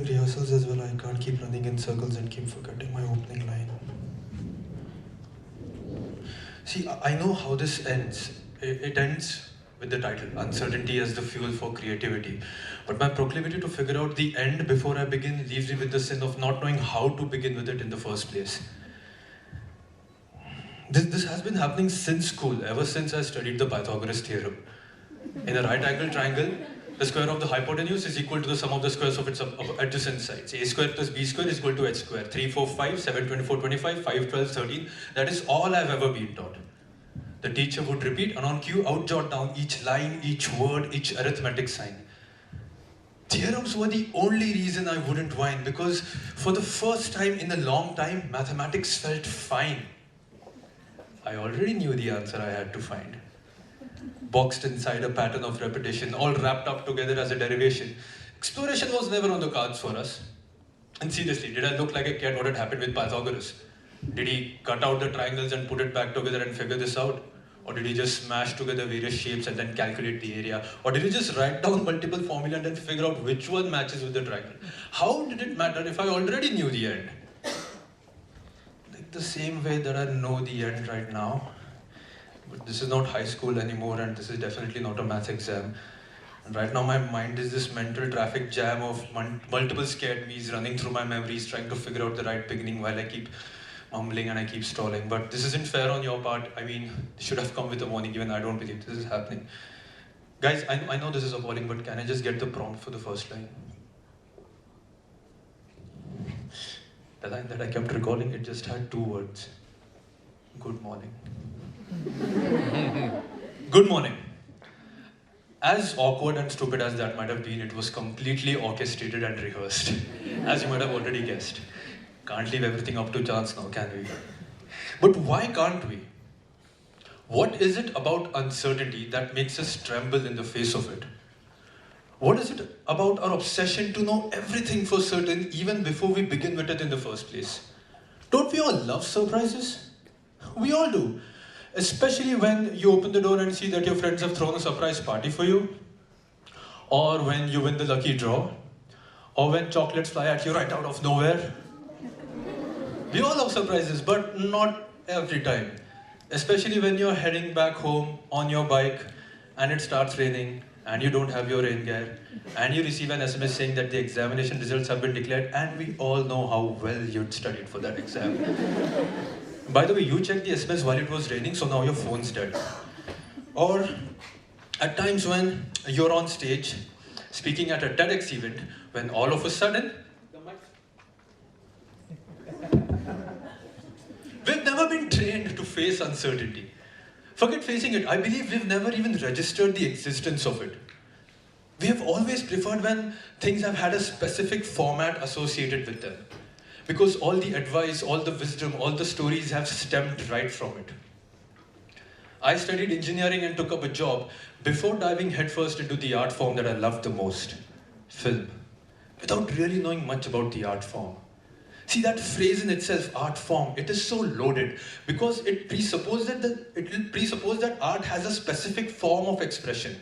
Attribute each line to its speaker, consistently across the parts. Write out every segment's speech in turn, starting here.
Speaker 1: rehearsals as well, I can't keep running in circles and keep forgetting my opening line. See, I know how this ends. It ends with the title, Uncertainty as the Fuel for Creativity. But my proclivity to figure out the end before I begin leaves me with the sin of not knowing how to begin with it in the first place. This has been happening since school, ever since I studied the Pythagoras theorem. In a right angle triangle, the square of the hypotenuse is equal to the sum of the squares of its adjacent sides. A square plus b square is equal to h square. 3, 4, 5, 7, 24, 25, 5, 12, 13. That is all I've ever been taught. The teacher would repeat and on cue outjot down each line, each word, each arithmetic sign. Theorems were the only reason I wouldn't whine, because for the first time in a long time, mathematics felt fine. I already knew the answer I had to find. Boxed inside a pattern of repetition, all wrapped up together as a derivation. Exploration was never on the cards for us. And seriously, did I look like a kid? What had happened with Pythagoras? Did he cut out the triangles and put it back together and figure this out? Or did he just smash together various shapes and then calculate the area? Or did he just write down multiple formulae and then figure out which one matches with the triangle? How did it matter if I already knew the end? Like the same way that I know the end right now. But this is not high school anymore, and this is definitely not a math exam. And right now my mind is this mental traffic jam of multiple scared me's running through my memories, trying to figure out the right beginning while I keep mumbling and I keep stalling. But this isn't fair on your part. I mean, it should have come with a warning. Even I don't believe this is happening. Guys, I know this is appalling, but can I just get the prompt for the first line? The line that I kept recalling, it just had 2 words. Good morning. Good morning. As awkward and stupid as that might have been, it was completely orchestrated and rehearsed, as you might have already guessed. Can't leave everything up to chance now, can we? But why can't we? What is it about uncertainty that makes us tremble in the face of it? What is it about our obsession to know everything for certain even before we begin with it in the first place? Don't we all love surprises? We all do. Especially when you open the door and see that your friends have thrown a surprise party for you. Or when you win the lucky draw. Or when chocolates fly at you right out of nowhere. We all love surprises, but not every time. Especially when you're heading back home on your bike and it starts raining and you don't have your rain gear and you receive an SMS saying that the examination results have been declared, and we all know how well you'd studied for that exam. By the way, you checked the SMS while it was raining, so now your phone's dead. Or at times when you're on stage speaking at a TEDx event, when all of a sudden we've never been trained to face uncertainty. Forget facing it, I believe we've never even registered the existence of it. We have always preferred when things have had a specific format associated with them. Because all the advice, all the wisdom, all the stories have stemmed right from it. I studied engineering and took up a job before diving headfirst into the art form that I loved the most, film, without really knowing much about the art form. See, that phrase in itself, art form, it is so loaded because it presupposes that art has a specific form of expression.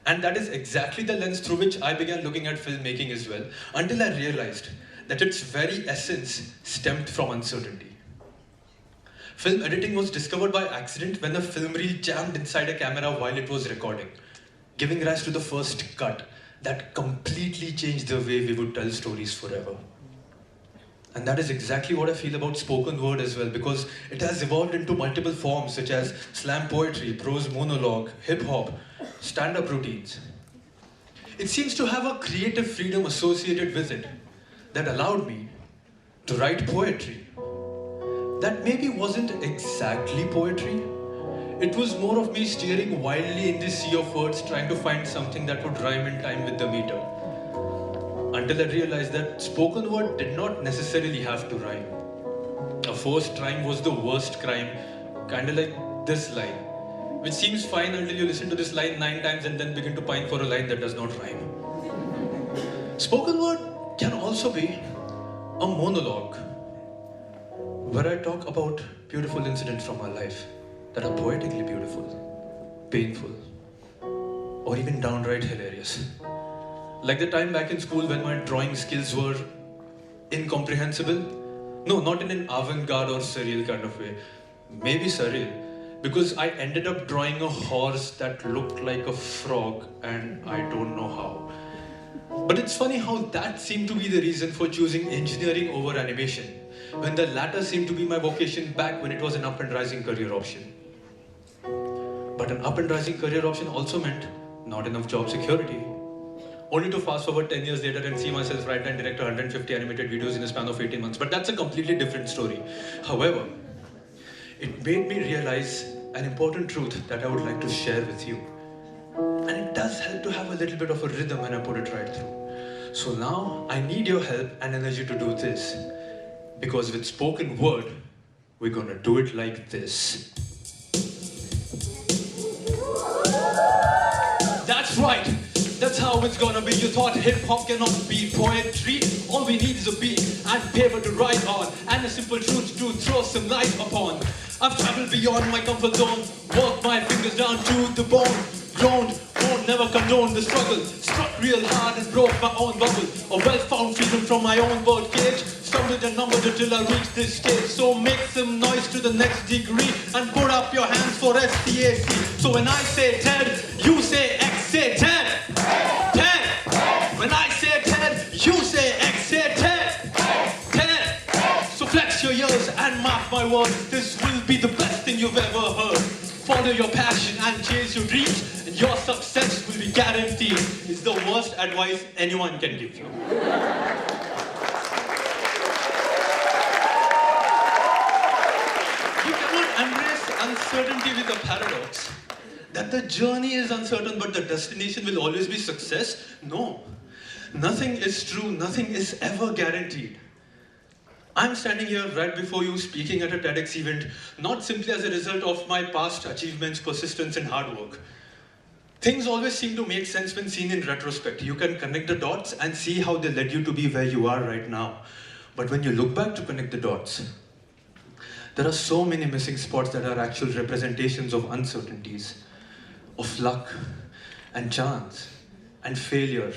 Speaker 1: And that is exactly the lens through which I began looking at filmmaking as well, until I realized that its very essence stemmed from uncertainty. Film editing was discovered by accident when a film reel jammed inside a camera while it was recording, giving rise to the first cut that completely changed the way we would tell stories forever. And that is exactly what I feel about spoken word as well, because it has evolved into multiple forms such as slam poetry, prose monologue, hip-hop, stand-up routines. It seems to have a creative freedom associated with it that allowed me to write poetry. That maybe wasn't exactly poetry. It was more of me steering wildly in this sea of words, trying to find something that would rhyme in time with the meter. Until I realized that spoken word did not necessarily have to rhyme. A forced rhyme was the worst crime, kinda like this line, which seems fine until you listen to this line 9 times and then begin to pine for a line that does not rhyme. Spoken word can also be a monologue, where I talk about beautiful incidents from my life that are poetically beautiful, painful, or even downright hilarious. Like the time back in school when my drawing skills were incomprehensible. No, not in an avant-garde or surreal kind of way. Maybe surreal. Because I ended up drawing a horse that looked like a frog, and I don't know how. But it's funny how that seemed to be the reason for choosing engineering over animation, when the latter seemed to be my vocation back when it was an up and rising career option. But an up and rising career option also meant not enough job security. Only to fast forward 10 years later and see myself write and direct 150 animated videos in a span of 18 months. But that's a completely different story. However, it made me realize an important truth that I would like to share with you. And it does help to have a little bit of a rhythm when I put it right through. So now I need your help and energy to do this. Because with spoken word, we're gonna do it like this. That's right. That's how it's gonna be. You thought hip-hop cannot be poetry. All we need is a beat and paper to write on, and a simple truth to throw some light upon. I've traveled beyond my comfort zone, worked my fingers down to the bone. Groaned, won't never condone the struggle. Struck real hard and broke my own bubble. A well-found freedom from my own bird cage. Stumbled and numbered until I reached this stage. So make some noise to the next degree and put up your hands for SCAC. So when I say TED, you say X, say TED. TED. When I say TED, you say X, say TED. TED. So flex your ears and mark my words. This will be the best thing you've ever heard. Follow your passion and chase your dreams, and your success will be guaranteed. It's the worst advice anyone can give you. You cannot embrace uncertainty with a paradox. That the journey is uncertain, but the destination will always be success. No. Nothing is true, nothing is ever guaranteed. I'm standing here right before you speaking at a TEDx event, not simply as a result of my past achievements, persistence, and hard work. Things always seem to make sense when seen in retrospect. You can connect the dots and see how they led you to be where you are right now. But when you look back to connect the dots, there are so many missing spots that are actual representations of uncertainties, of luck, and chance, and failure,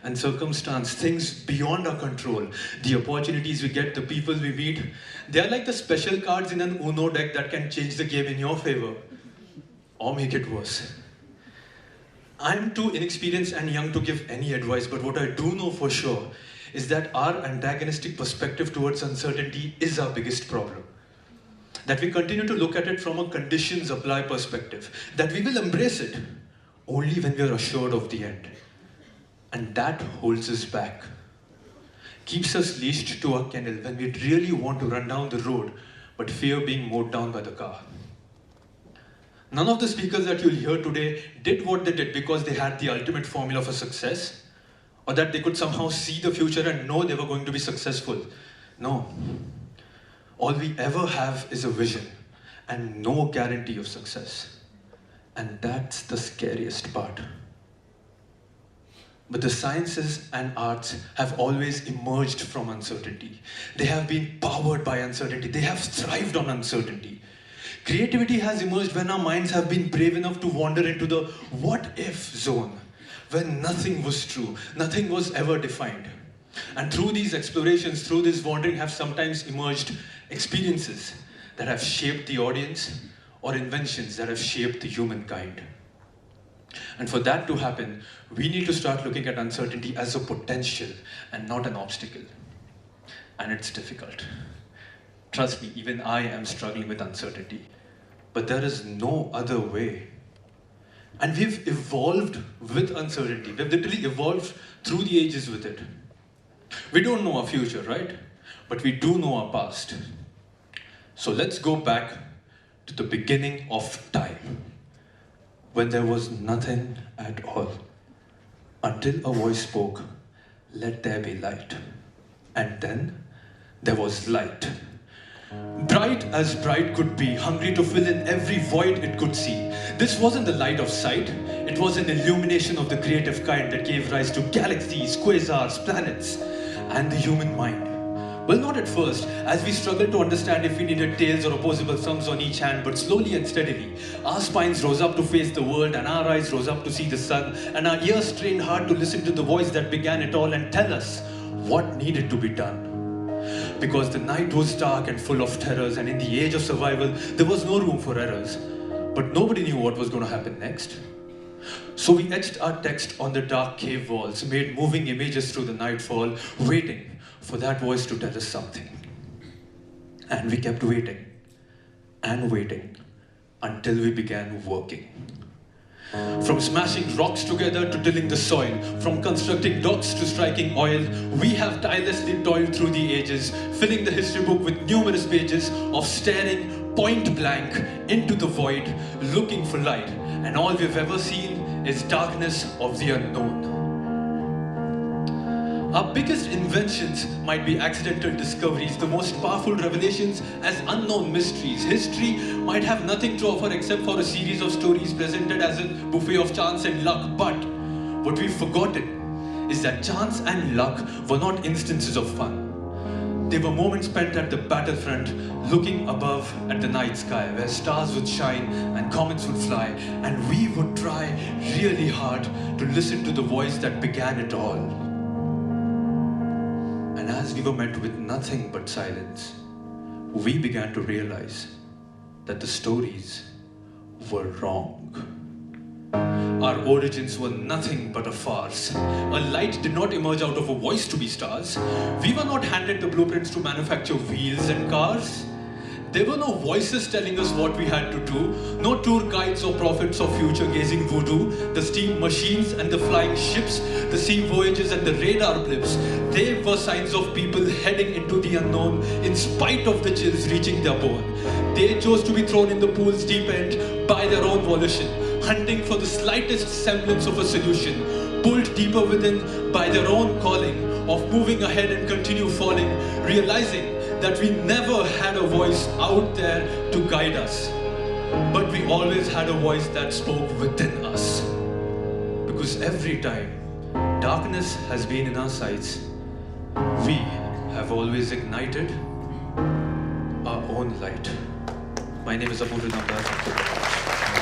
Speaker 1: and circumstance, things beyond our control. The opportunities we get, the people we meet, they are like the special cards in an Uno deck that can change the game in your favor, or make it worse. I'm too inexperienced and young to give any advice, but what I do know for sure is that our antagonistic perspective towards uncertainty is our biggest problem. That we continue to look at it from a conditions apply perspective, that we will embrace it only when we are assured of the end. And that holds us back, keeps us leashed to our kennel when we really want to run down the road, but fear being mowed down by the car. None of the speakers that you'll hear today did what they did because they had the ultimate formula for success, or that they could somehow see the future and know they were going to be successful. No. All we ever have is a vision and no guarantee of success. And that's the scariest part. But the sciences and arts have always emerged from uncertainty. They have been powered by uncertainty. They have thrived on uncertainty. Creativity has emerged when our minds have been brave enough to wander into the what-if zone, when nothing was true, nothing was ever defined. And through these explorations, through this wandering, have sometimes emerged experiences that have shaped the audience, or inventions that have shaped the humankind. And for that to happen, we need to start looking at uncertainty as a potential and not an obstacle. And it's difficult. Trust me, even I am struggling with uncertainty. But there is no other way. And we've evolved with uncertainty. We've literally evolved through the ages with it. We don't know our future, right? But we do know our past. So let's go back to the beginning of time, when there was nothing at all, until a voice spoke, "Let there be light." And then there was light. Bright as bright could be, hungry to fill in every void it could see. This wasn't the light of sight, it was an illumination of the creative kind that gave rise to galaxies, quasars, planets, and the human mind. Well, not at first, as we struggled to understand if we needed tails or opposable thumbs on each hand, but slowly and steadily, our spines rose up to face the world, and our eyes rose up to see the sun, and our ears strained hard to listen to the voice that began it all and tell us what needed to be done. Because the night was dark and full of terrors, and in the age of survival, there was no room for errors. But nobody knew what was going to happen next. So we etched our text on the dark cave walls, made moving images through the nightfall, waiting for that voice to tell us something. And we kept waiting and waiting until we began working. From smashing rocks together to tilling the soil, from constructing docks to striking oil, we have tirelessly toiled through the ages, filling the history book with numerous pages of staring point blank into the void, looking for light. And all we've ever seen is darkness of the unknown. Our biggest inventions might be accidental discoveries, the most powerful revelations as unknown mysteries. History might have nothing to offer except for a series of stories presented as a buffet of chance and luck. But what we've forgotten is that chance and luck were not instances of fun. They were moments spent at the battlefront, looking above at the night sky, where stars would shine and comets would fly, and we would try really hard to listen to the voice that began it all. And as we were met with nothing but silence, we began to realize that the stories were wrong. Our origins were nothing but a farce. A light did not emerge out of a voice to be stars. We were not handed the blueprints to manufacture wheels and cars. There were no voices telling us what we had to do, no tour guides or prophets of future-gazing voodoo. The steam machines and the flying ships, the sea voyages and the radar blips, they were signs of people heading into the unknown in spite of the chills reaching their bone. They chose to be thrown in the pool's deep end by their own volition, hunting for the slightest semblance of a solution, pulled deeper within by their own calling of moving ahead and continue falling, realizing that we never had a voice out there to guide us, but we always had a voice that spoke within us. Because every time darkness has been in our sights, we have always ignited our own light. My name is Apurv Inamdar. Thank you very much.